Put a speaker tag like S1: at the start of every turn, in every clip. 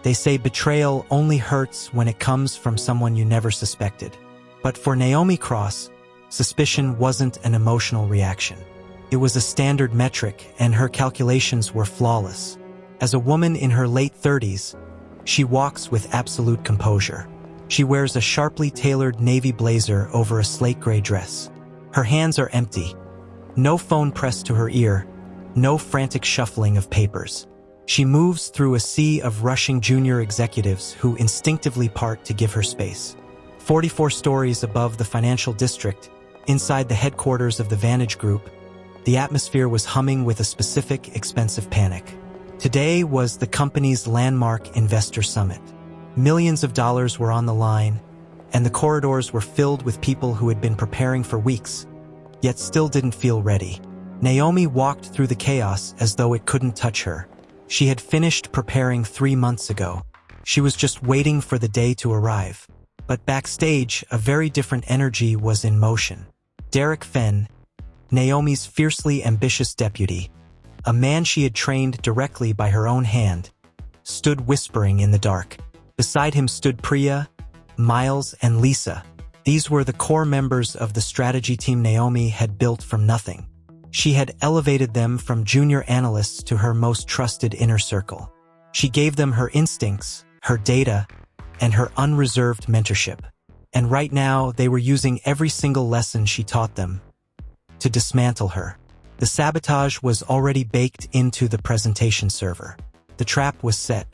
S1: They say betrayal only hurts when it comes from someone you never suspected. But for Naomi Cross, suspicion wasn't an emotional reaction. It was a standard metric, and her calculations were flawless. As a woman in her late 30s, she walks with absolute composure. She wears a sharply tailored navy blazer over a slate gray dress. Her hands are empty. No phone pressed to her ear, no frantic shuffling of papers. She moves through a sea of rushing junior executives who instinctively part to give her space. 44 stories above the financial district, inside the headquarters of the Vantage Group, the atmosphere was humming with a specific, expensive panic. Today was the company's landmark investor summit. Millions of dollars were on the line, and the corridors were filled with people who had been preparing for weeks, yet still didn't feel ready. Naomi walked through the chaos as though it couldn't touch her. She had finished preparing 3 months ago. She was just waiting for the day to arrive. But backstage, a very different energy was in motion. Derek Fenn, Naomi's fiercely ambitious deputy, a man she had trained directly by her own hand, stood whispering in the dark. Beside him stood Priya, Miles, and Lisa. These were the core members of the strategy team Naomi had built from nothing. She had elevated them from junior analysts to her most trusted inner circle. She gave them her instincts, her data, and her unreserved mentorship. And right now, they were using every single lesson she taught them to dismantle her. The sabotage was already baked into the presentation server. The trap was set.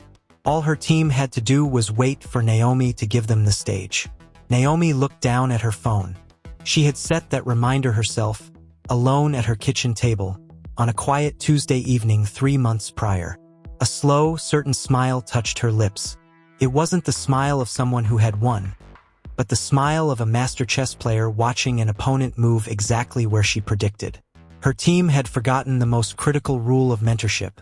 S1: All her team had to do was wait for Naomi to give them the stage. Naomi looked down at her phone. She had set that reminder herself, alone at her kitchen table, on a quiet Tuesday evening 3 months prior. A slow, certain smile touched her lips. It wasn't the smile of someone who had won, but the smile of a master chess player watching an opponent move exactly where she predicted. Her team had forgotten the most critical rule of mentorship.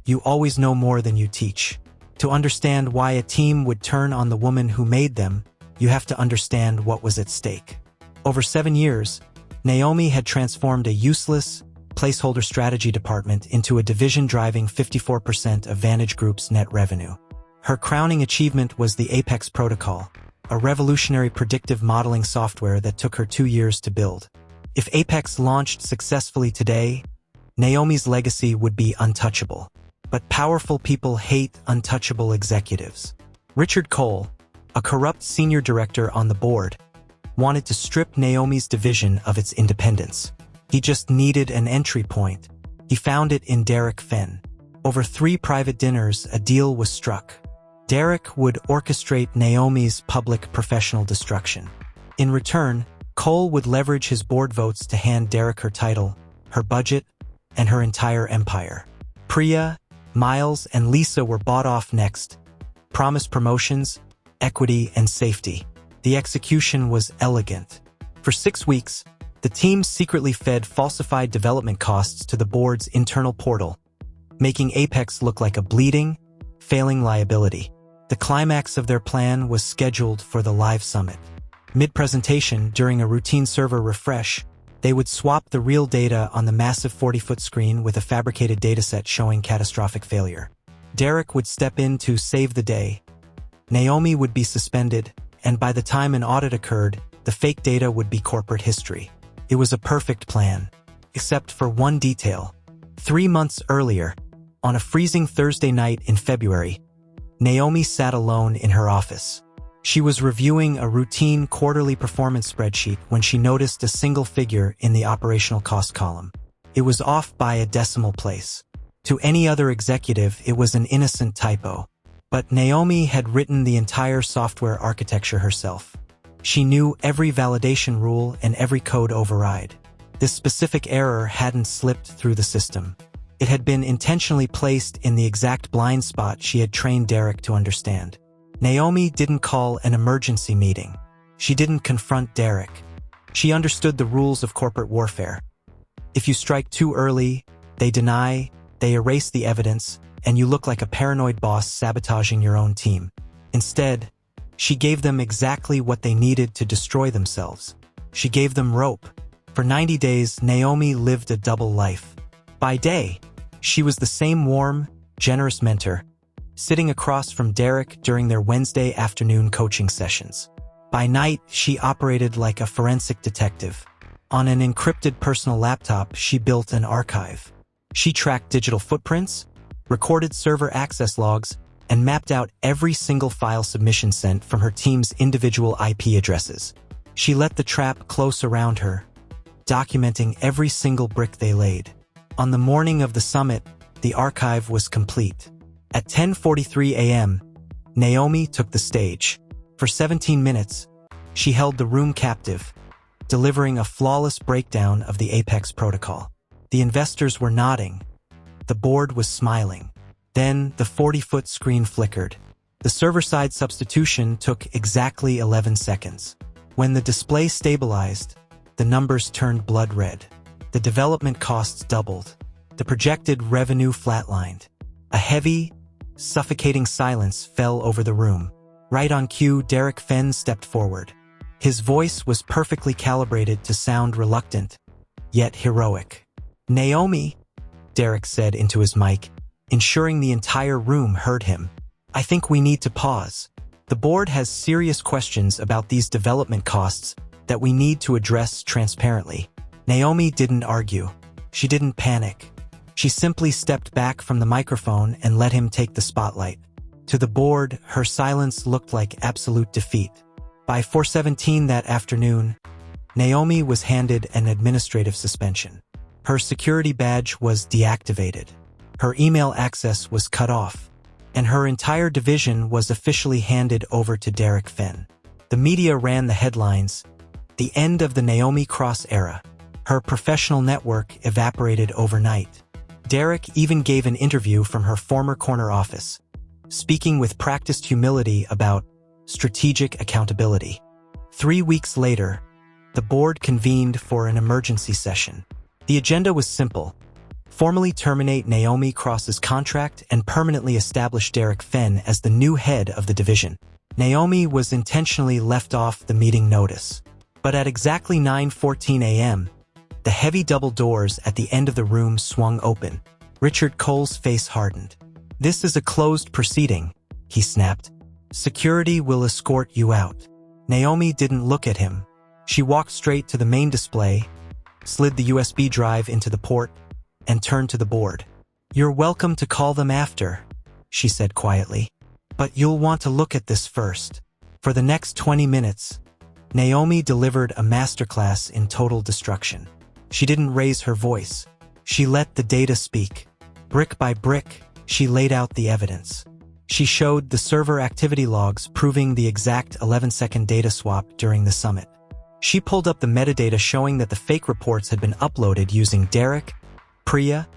S1: You always know more than you teach. To understand why a team would turn on the woman who made them, you have to understand what was at stake. Over 7 years, Naomi had transformed a useless, placeholder strategy department into a division driving 54% of Vantage Group's net revenue. Her crowning achievement was the Apex protocol, a revolutionary predictive modeling software that took her 2 years to build. If Apex launched successfully today, Naomi's legacy would be untouchable. But powerful people hate untouchable executives. Richard Cole, a corrupt senior director on the board, wanted to strip Naomi's division of its independence. He just needed an entry point. He found it in Derek Fenn. Over 3 private dinners, a deal was struck. Derek would orchestrate Naomi's public professional destruction. In return, Cole would leverage his board votes to hand Derek her title, her budget, and her entire empire. Priya, Miles, and Lisa were bought off next, promised promotions, equity, and safety. The execution was elegant. For 6 weeks, the team secretly fed falsified development costs to the board's internal portal, making Apex look like a bleeding, failing liability. The climax of their plan was scheduled for the live summit. Mid-presentation, during a routine server refresh, they would swap the real data on the massive 40-foot screen with a fabricated dataset showing catastrophic failure. Derek would step in to save the day. Naomi would be suspended, and by the time an audit occurred, the fake data would be corporate history. It was a perfect plan, except for one detail. 3 months earlier, on a freezing Thursday night in February, Naomi sat alone in her office. She was reviewing a routine quarterly performance spreadsheet when she noticed a single figure in the operational cost column. It was off by a decimal place. To any other executive, it was an innocent typo. But Naomi had written the entire software architecture herself. She knew every validation rule and every code override. This specific error hadn't slipped through the system. It had been intentionally placed in the exact blind spot she had trained Derek to understand. Naomi didn't call an emergency meeting. She didn't confront Derek. She understood the rules of corporate warfare. If you strike too early, they deny, they erase the evidence, and you look like a paranoid boss sabotaging your own team. Instead, she gave them exactly what they needed to destroy themselves. She gave them rope. For 90 days, Naomi lived a double life. By day, she was the same warm, generous mentor. sitting across from Derek during their Wednesday afternoon coaching sessions. By night, she operated like a forensic detective. On an encrypted personal laptop, she built an archive. She tracked digital footprints, recorded server access logs, and mapped out every single file submission sent from her team's individual IP addresses. She let the trap close around her, documenting every single brick they laid. On the morning of the summit, the archive was complete. At 10:43 a.m., Naomi took the stage. For 17 minutes, she held the room captive, delivering a flawless breakdown of the Apex protocol. The investors were nodding. The board was smiling. Then the 40-foot screen flickered. The server-side substitution took exactly 11 seconds. When the display stabilized, the numbers turned blood red. The development costs doubled. The projected revenue flatlined. A heavy, suffocating silence fell over the room. Right on cue, Derek Fenn stepped forward. His voice was perfectly calibrated to sound reluctant, yet heroic. "Naomi," Derek said into his mic, ensuring the entire room heard him, "I think we need to pause. The board has serious questions about these development costs that we need to address transparently." Naomi didn't argue. She didn't panic. She simply stepped back from the microphone and let him take the spotlight. To the board, her silence looked like absolute defeat. By 4:17 that afternoon, Naomi was handed an administrative suspension. Her security badge was deactivated. Her email access was cut off, and her entire division was officially handed over to Derek Fenn. The media ran the headlines, "The end of the Naomi Cross era." Her professional network evaporated overnight. Derek even gave an interview from her former corner office, speaking with practiced humility about strategic accountability. 3 weeks later, the board convened for an emergency session. The agenda was simple: formally terminate Naomi Cross's contract and permanently establish Derek Fenn as the new head of the division. Naomi was intentionally left off the meeting notice. But at exactly 9:14 a.m., the heavy double doors at the end of the room swung open. Richard Cole's face hardened. "This is a closed proceeding," he snapped. "Security will escort you out." Naomi didn't look at him. She walked straight to the main display, slid the USB drive into the port, and turned to the board. "You're welcome to call them after," she said quietly. "But you'll want to look at this first." For the next 20 minutes, Naomi delivered a masterclass in total destruction. She didn't raise her voice. She let the data speak. Brick by brick, she laid out the evidence. She showed the server activity logs proving the exact 11-second data swap during the summit. She pulled up the metadata showing that the fake reports had been uploaded using Derek, Priya,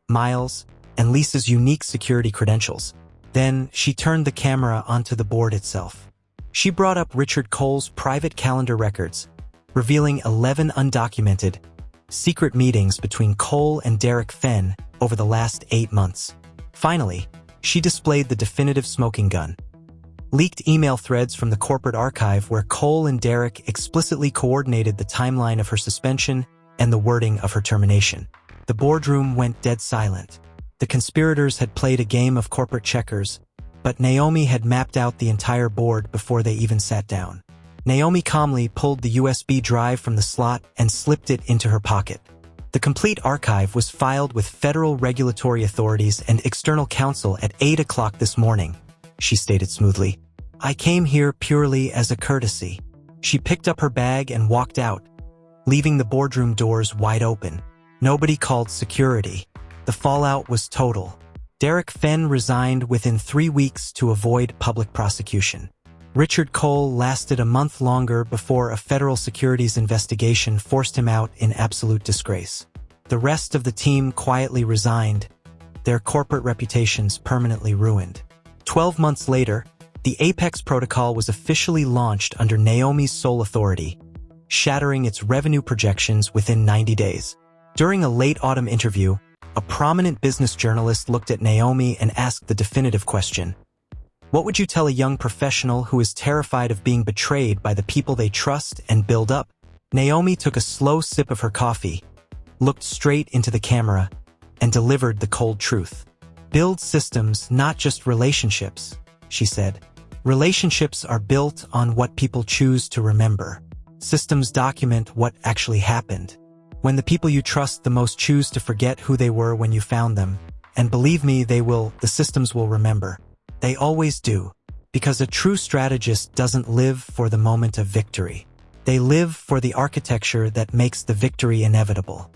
S1: Miles, and Lisa's unique security credentials. Then she turned the camera onto the board itself. She brought up Richard Cole's private calendar records, revealing 11 undocumented, secret meetings between Cole and Derek Fenn over the last 8 months. Finally, she displayed the definitive smoking gun. Leaked email threads from the corporate archive where Cole and Derek explicitly coordinated the timeline of her suspension and the wording of her termination. The boardroom went dead silent. The conspirators had played a game of corporate checkers, but Naomi had mapped out the entire board before they even sat down. Naomi calmly pulled the USB drive from the slot and slipped it into her pocket. The complete archive was filed with federal regulatory authorities and external counsel at 8 o'clock this morning, she stated smoothly. "I came here purely as a courtesy." She picked up her bag and walked out, leaving the boardroom doors wide open. Nobody called security. The fallout was total. Derek Fenn resigned within 3 weeks to avoid public prosecution. Richard Cole lasted a month longer before a federal securities investigation forced him out in absolute disgrace. The rest of the team quietly resigned, their corporate reputations permanently ruined. 12 months later, the Apex protocol was officially launched under Naomi's sole authority, shattering its revenue projections within 90 days. During a late autumn interview, a prominent business journalist looked at Naomi and asked the definitive question: "What would you tell a young professional who is terrified of being betrayed by the people they trust and build up?" Naomi took a slow sip of her coffee, looked straight into the camera, and delivered the cold truth. build systems, not just relationships, she said. Relationships are built on what people choose to remember. Systems document what actually happened. When the people you trust the most choose to forget who they were when you found them, and believe me, the systems will remember. They always do. Because a true strategist doesn't live for the moment of victory. They live for the architecture that makes the victory inevitable.